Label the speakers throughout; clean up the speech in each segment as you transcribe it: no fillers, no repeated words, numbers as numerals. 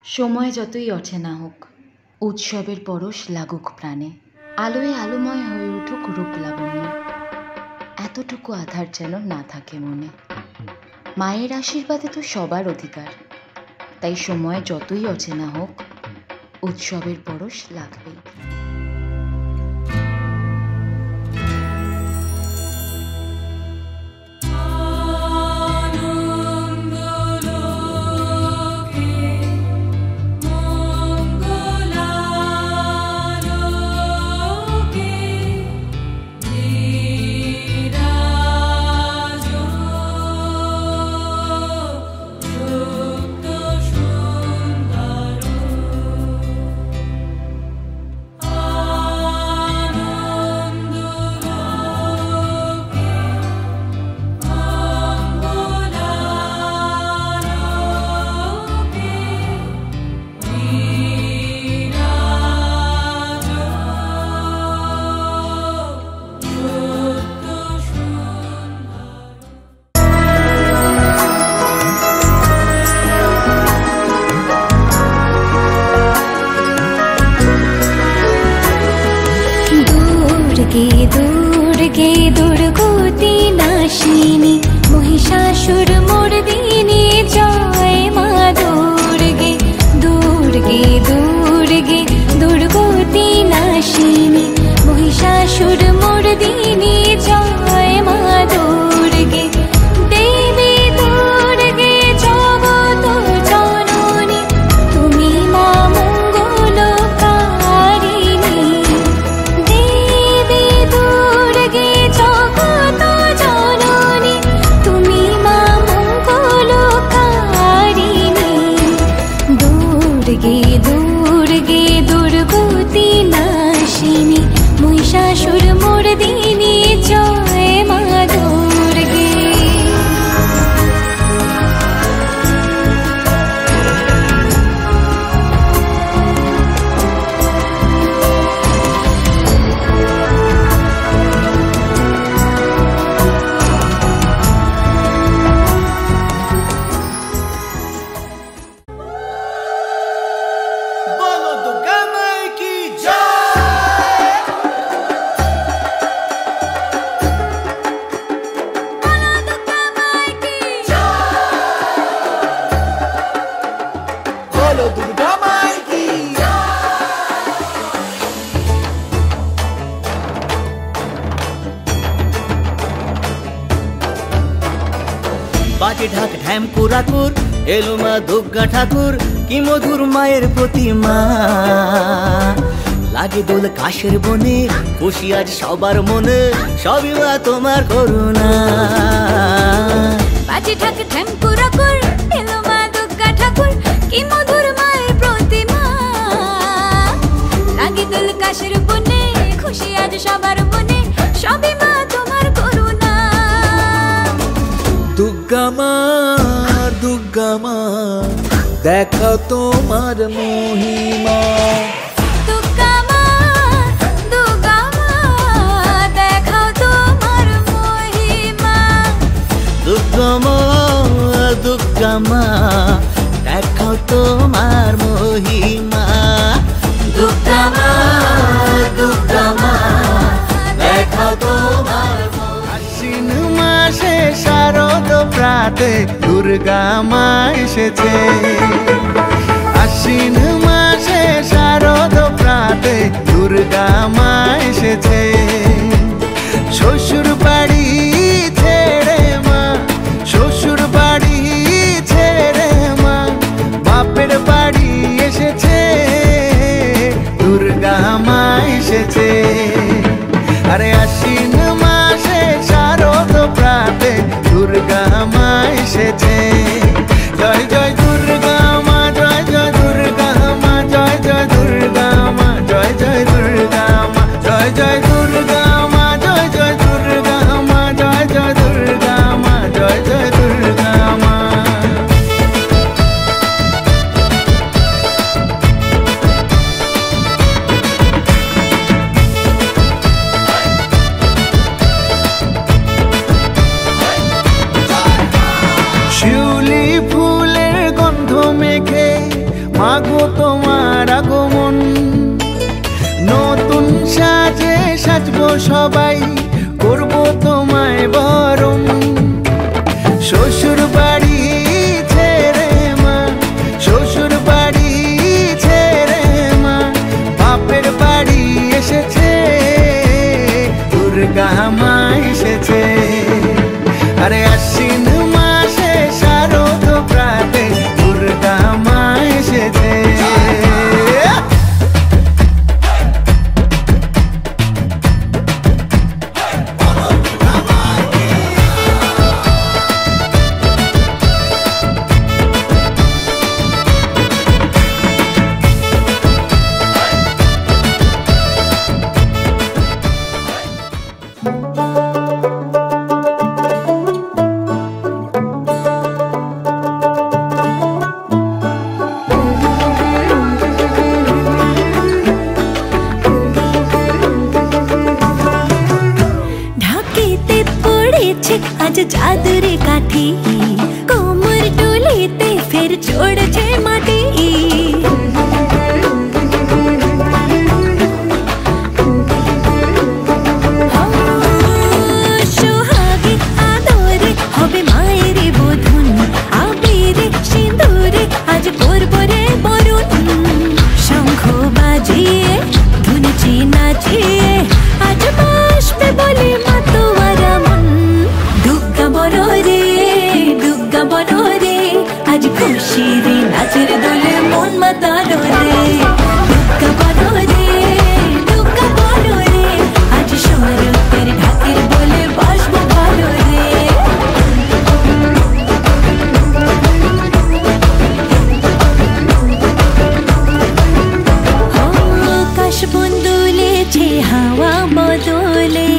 Speaker 1: সময় যতই অচেনা হোক, উৎসবের পরশ লাগুক প্রাণে, আলোয় আলোময় হয়ে উঠুক রূপ লাবণ্যে, এতটুকু আধার যেন না থাকে মনে। মায়ের আশীর্বাদে তো সবার অধিকার, তাই সময় যতই অচেনা হোক, উৎসবের পরশ লাগবেই।
Speaker 2: দুর্গে দুর্গতি নাশিনী মহিষাসুর মর্দিনী জয় মা দুর্গে। দুর্গে দুর্গে দুর্গতি নাশিনী মহিষাসুর মর্দিনী জয় মা দুর্গে। দেবী দুর্গে জগত জননী তুমি মা মঙ্গলকারিণী। দেবী দুর্গে জগত জননী তুমি মা মঙ্গলকারিণী। দুর্গে দুর্গে দুর্গতি নাশিনী মহিষাসুর মর্দিনী জয় মা দুর্গে।
Speaker 3: बोलो दुर्गा माई की जय। बोलो दुर्गा माई की जय। बोलो दुर्गा माई की बाजे ढाक ढैम कुराकुर एलो मा दुर्गा ठाकुर কি মধুর মায়ের প্রতিমা। লাগে দোল কাশের বনে খুশি আজ সবার মনে, সবই মা তোমার করুণা।
Speaker 2: বাজে ঢাক ঢ্যাম কুরাকুর এলো মা দুর্গা ঠাকুর কি মধুর মায়ের প্রতিমা। লাগে দোল কাশের বনে খুশি আজ সবার মনে, সবই মা তোমার করুণা।
Speaker 3: দুর্গা মা দুর্গা মা দেখাও তোমার মহিমা।
Speaker 2: দুর্গা মা দুর্গা মা দেখাও তোমার মহিমা।
Speaker 3: দুর্গা মা দুর্গা মা দেখাও তোমার মহিমা। দুর্গা মা দুর্গা মা দেখাও তোমার আশ্বিন মাসে শারদ প্রাতে দুর্গা মা এসেছে। আশ্বিন মাসে শারদ প্রাতে দুর্গা মা এসেছে। শ্বশুর বাড়ি ছেড়ে মা, শ্বশুর বাড়ি ছেড়ে মা বাপের বাড়ি এসেছে। দুর্গা মা এসেছে। আরে আশ্বিন মাসে শারদ প্রাতে দুর্গা মা এসেছে। জয় জয় দুর্গা মা জয় মাগো তোমার আগমন। নতুন সাজে সাজবো সবাই, করবো তোমায় বরণ। শ্বশুর বাড়ি ছেড়ে মা, শ্বশুর বাড়ি ছেড়ে মা, বাপের বাড়ি এসেছে, দুর্গা মা এসেছে। আরে আশ্বিন মাসে শারদ প্রাতে দুর্গা মা এসেছে।
Speaker 2: आज चादरे काठी कोमर डोलीते फिर छोड़ छे माटी। सोहागे आदरे होबे मायरे बोधुन, आबिरे सिंदूरे आज करबो रे बरुण। शंख बाजिए धुनची नाचिए आज बासबे बोले मा तोवारा मन। दुर्गा बनो रे आज खुशी रे नाचेर दोले मन मातानो रे। दुर्गा बनो रे आज शरतेर ढाकेर बोले बासबो भालो रे। आकाश बंदुलेছে হাওয়া বদলে,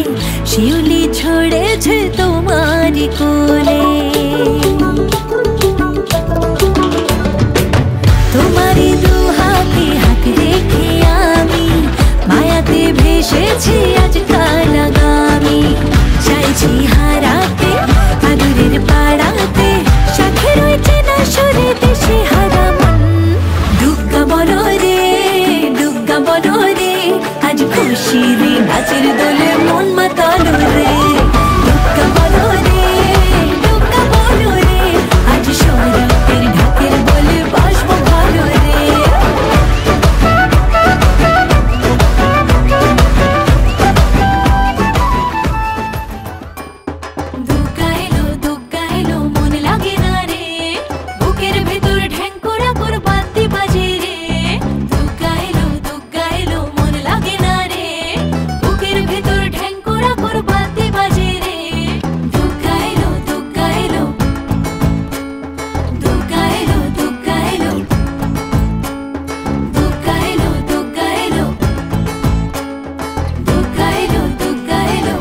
Speaker 2: শিউলি ছড়েছে তোমারি কোলে। তোমারি দু হাতে হাত রেখে আমি মায়াতে ভেসেছি আজ কাল আগামী। চাইছি হারাতে আদুরের পাড়াতে, সাথে রয়েছে না সরে দেশে হারা মন। দুর্গা বনো রে আজ খুশি রে নাচের দোলে মন মাতানো রে। দুর্গা বনো রে আজ শরতের ঢাকের বলে বাসবো ভালো রে। দুর্গা এলো মন লাগে না রে, বুকের ভেতর ঢ্যাঙ্করা কর বাতি বাজে রে। দুর্গা এলো মন লাগে না রে, বুকের ভেতর ঢ্যাঙ্করা কর বাতি বাজে রে। দুর্গা এলো দুর্গা এলো দুর্গা এলো দুর্গা এলো দুর্গা এলো দুর্গা এলো দুর্গা এলো দুর্গা এলো।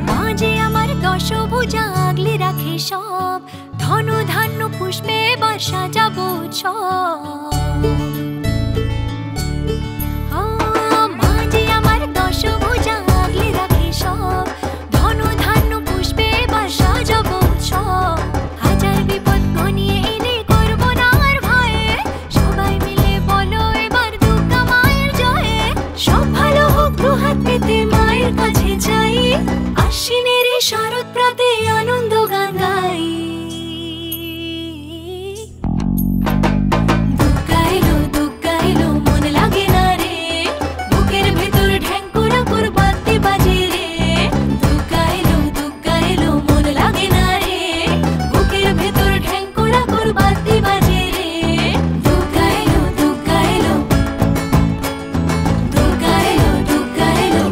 Speaker 2: মাঝে আমার দশভুজা আগলে রাখে সব, ধন ধান্য পুষ্পে বা সাজাবো উৎসব। মাঝে আমার দশভুজা আগলে রাখে সব, ধন ধান্য পুষ্পে বা সাজাবো উৎসব। হাজার বিপদ ঘনিয়ে এলে করবো না আর ভয়ে, সবাই মিলে বলো এবার দুর্গা মায়ের জয়ে। সব ভালো হোক দুহাত পেতে মায়ের কাছে যাই, আশ্বিনের এই শরৎ প্রাতে আনন্দ গান গাই। দুর্গা এলো মন লাগে না রে, বুকের ভেতর ঢ্যাঙ্করা কর বাতি বাজে রে। দুর্গা এলো মন লাগে না রে, বুকের ভেতর ঢ্যাঙ্করা কর বাতি বাজে রে। দুর্গা এলো দুর্গা এলো দুর্গা এলো দুর্গা এলো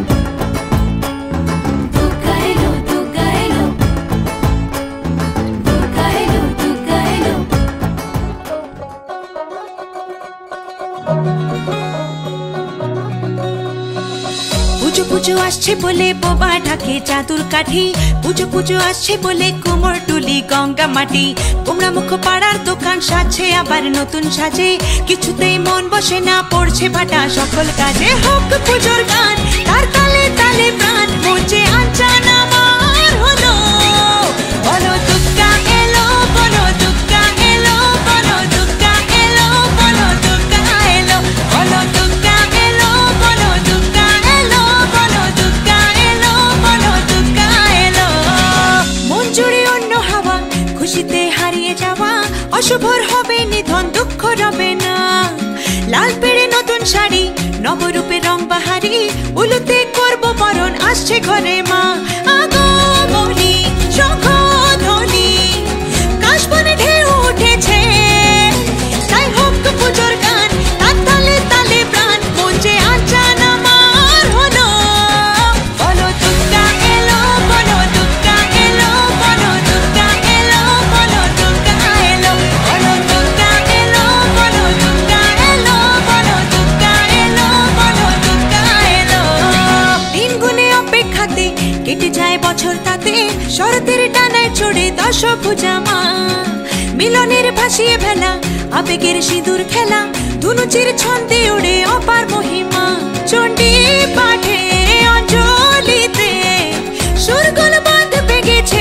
Speaker 2: দুর্গা এলো দুর্গা এলো দুর্গা এলো দুর্গা এলো।
Speaker 4: পুজো পুজো আসছে বলে বোবা ঢাকে চাদুর কাঠি, পুজো পুজো আসছে বলে কোমর টুলি গঙ্গা মাটি। কুমড়া মুখ পাড়ার দোকান সাজছে আবার নতুন সাজে, কিছুতেই মন বসে না পড়ছে ভাটা সকল কাজে। হোক পুজোর গান তার তালে তালে প্রাণ, মঞ্চে আনচান আমার হলো। বলো দুর্গা এলো, বলো দুর্গা এলো, বলো দুর্গা এলো, বলো দুর্গা এলো, বলো দুর্গা এলো, বলো দুর্গা এলো, বলো দুর্গা এলো, বলো দুর্গা এলো। মন জুড়ে অন্য হাওয়া, খুশিতে হারিয়ে যাওয়া, অশুভর হবে নিধন দুঃখ রবে না। লাল পেড়ে নতুন শাড়ি, নবরূপে রং বাহারি, উলুতে করবো বরণ আসছে ঘরে মা। আগমনী শঙ্খধ্বনি, কাশবনে ঢেউ উঠেছে, তাই হোক পুজোর গান তার তালে তালে প্রাণ, মঞ্চে আনচান আমার হলো। বলো দুর্গা এলো, বলো দুর্গা এলো, বলো দুর্গা এলো, বলো দুর্গা এলো, বলো দুর্গা এলো, বলো দুর্গা এলো, বলো দুর্গা এলো, বলো দুর্গা এলো। দিন গুনে অপেক্ষাতে কেটে যায় বছর তাতে, শরতের টানায় চড়ে দশভুজা মা। মিলনের ভাসিয়ে ভেলা, আবেগের সিঁদুর খেলা, ধুনুচির ছন্দে উড়ে অপার মহিমা। চণ্ডী পাঠে অঞ্জলিতে সুরগুলো বাঁধ পেগেছে